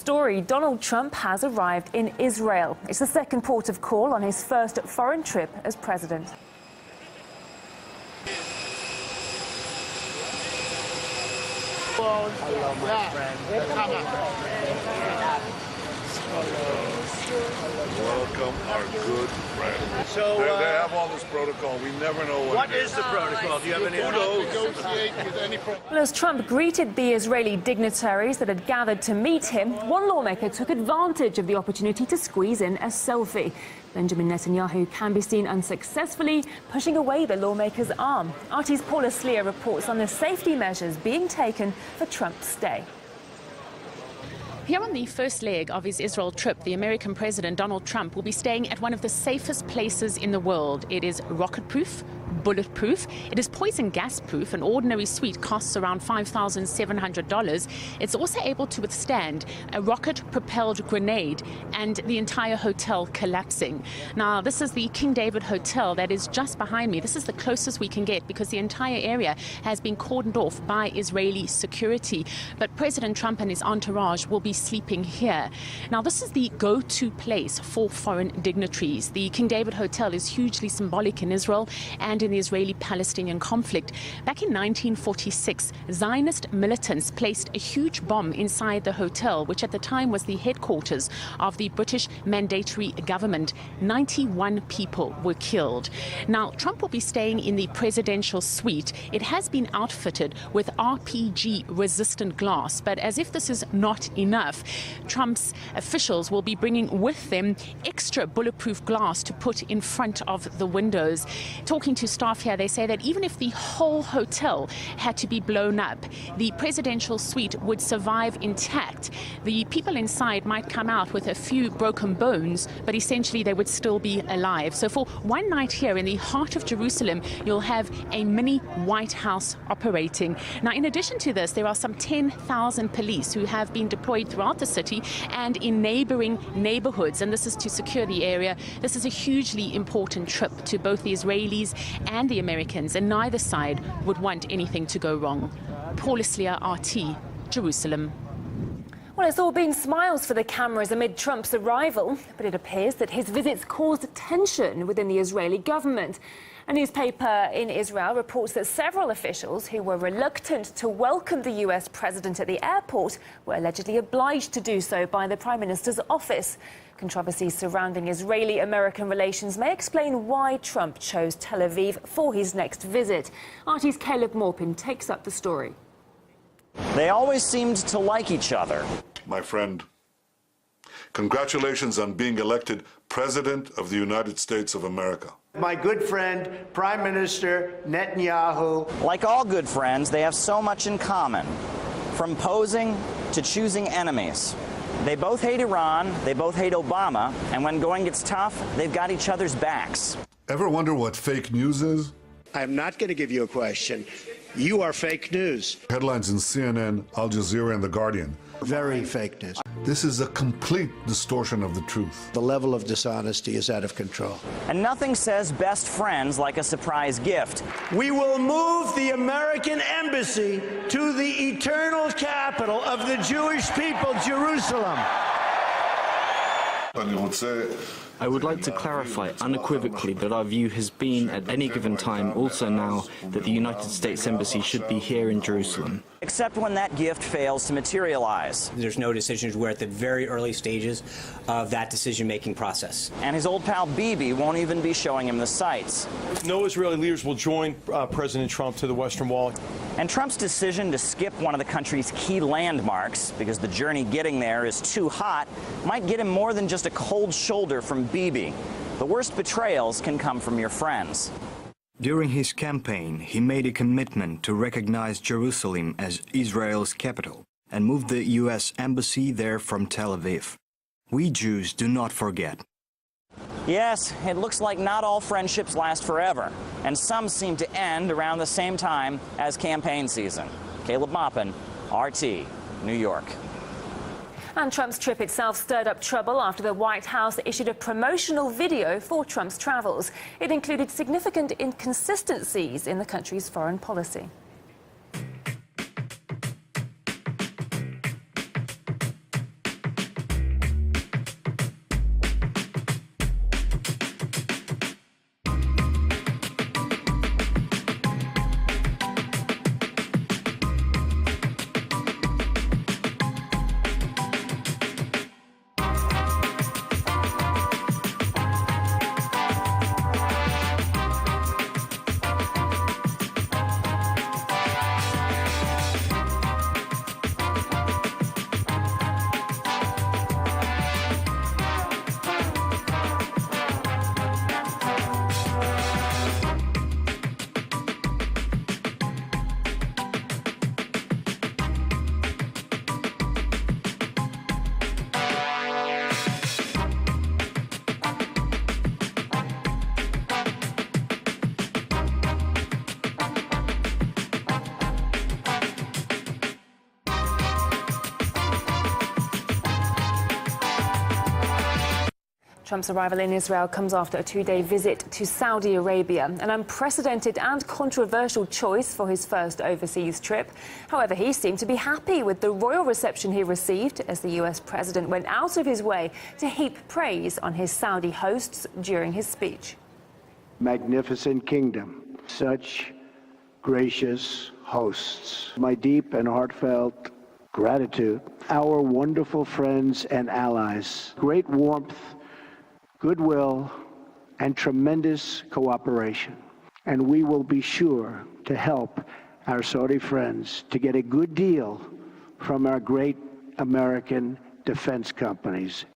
Story, Donald Trump has arrived in Israel. It's the second port of call on his first foreign trip as president. Hello, my friend. Welcome, our good friend. So they have all this protocol. We never know what is the protocol? Do you have any idea? Well, as Trump greeted the Israeli dignitaries that had gathered to meet him, one lawmaker took advantage of the opportunity to squeeze in a selfie. Benjamin Netanyahu can be seen unsuccessfully pushing away the lawmaker's arm. RT's Paula Sleer reports on the safety measures being taken for Trump's stay. Here on the first leg of his Israel trip, the American President Donald Trump will be staying at one of the safest places in the world. It is rocket-proof, bulletproof. It is poison gas-proof. An ordinary suite costs around $5,700. It's also able to withstand a rocket-propelled grenade and the entire hotel collapsing. Now, this is the King David Hotel that is just behind me. This is the closest we can get because the entire area has been cordoned off by Israeli security. But President Trump and his entourage will be sleeping here. Now, this is the go-to place for foreign dignitaries. The King David Hotel is hugely symbolic in Israel and in the Israeli-Palestinian conflict. Back in 1946, Zionist militants placed a huge bomb inside the hotel, which at the time was the headquarters of the British mandatory government. 91 people were killed. Now, Trump will be staying in the presidential suite. It has been outfitted with RPG-resistant glass, but as if this is not enough, Trump's officials will be bringing with them extra bulletproof glass to put in front of the windows. Talking to staff here, they say that even if the whole hotel had to be blown up, the presidential suite would survive intact. The people inside might come out with a few broken bones, but essentially they would still be alive. So for one night here in the heart of Jerusalem, you'll have a mini White House operating. Now, in addition to this, there are some 10,000 police who have been deployed throughout the city and in neighboring neighborhoods, and this is to secure the area. This is a hugely important trip to both the Israelis and the Americans, and neither side would want anything to go wrong. Paula Sleer, RT, Jerusalem. Well, it's all been smiles for the cameras amid Trump's arrival, but it appears that his visits caused tension within the Israeli government. A newspaper in Israel reports that several officials who were reluctant to welcome the US president at the airport were allegedly obliged to do so by the Prime Minister's office. Controversies surrounding Israeli-American relations may explain why Trump chose Tel Aviv for his next visit. RT's Caleb Morpin takes up the story. They always seemed to like each other. My friend, congratulations on being elected President of the United States of America. My good friend, Prime Minister Netanyahu. Like all good friends, they have so much in common, from posing to choosing enemies. They both hate Iran, they both hate Obama, and when going gets tough, they've got each other's backs. Ever wonder what fake news is? I'm not going to give you a question. You are fake news. Headlines in CNN, Al Jazeera, and The Guardian. Very fake news. This is a complete distortion of the truth. The level of dishonesty is out of control. And nothing says best friends like a surprise gift. We will move the American embassy to the eternal capital of the Jewish people, Jerusalem. I would like to clarify unequivocally that our view has been at any given time, also now, that the United States Embassy should be here in Jerusalem. Except when that gift fails to materialize. There's no decisions. We're at the very early stages of that decision-making process. And his old pal Bibi won't even be showing him the sights. No Israeli leaders will join President Trump to the Western Wall. And Trump's decision to skip one of the country's key landmarks, because the journey getting there is too hot, might get him more than just a cold shoulder from Bibi. The worst betrayals can come from your friends. During his campaign, he made a commitment to recognize Jerusalem as Israel's capital and move the U.S. Embassy there from Tel Aviv. We Jews do not forget. Yes, it looks like not all friendships last forever, and some seem to end around the same time as campaign season. Caleb Maupin, RT, New York. And Trump's trip itself stirred up trouble after the White House issued a promotional video for Trump's travels. It included significant inconsistencies in the country's foreign policy. Trump's arrival in Israel comes after a two-day visit to Saudi Arabia, an unprecedented and controversial choice for his first overseas trip. However, he seemed to be happy with the royal reception he received as the US president went out of his way to heap praise on his Saudi hosts during his speech. Magnificent kingdom, such gracious hosts. My deep and heartfelt gratitude. Our wonderful friends and allies. Great warmth, goodwill, and tremendous cooperation. And we will be sure to help our Saudi friends to get a good deal from our great American defense companies.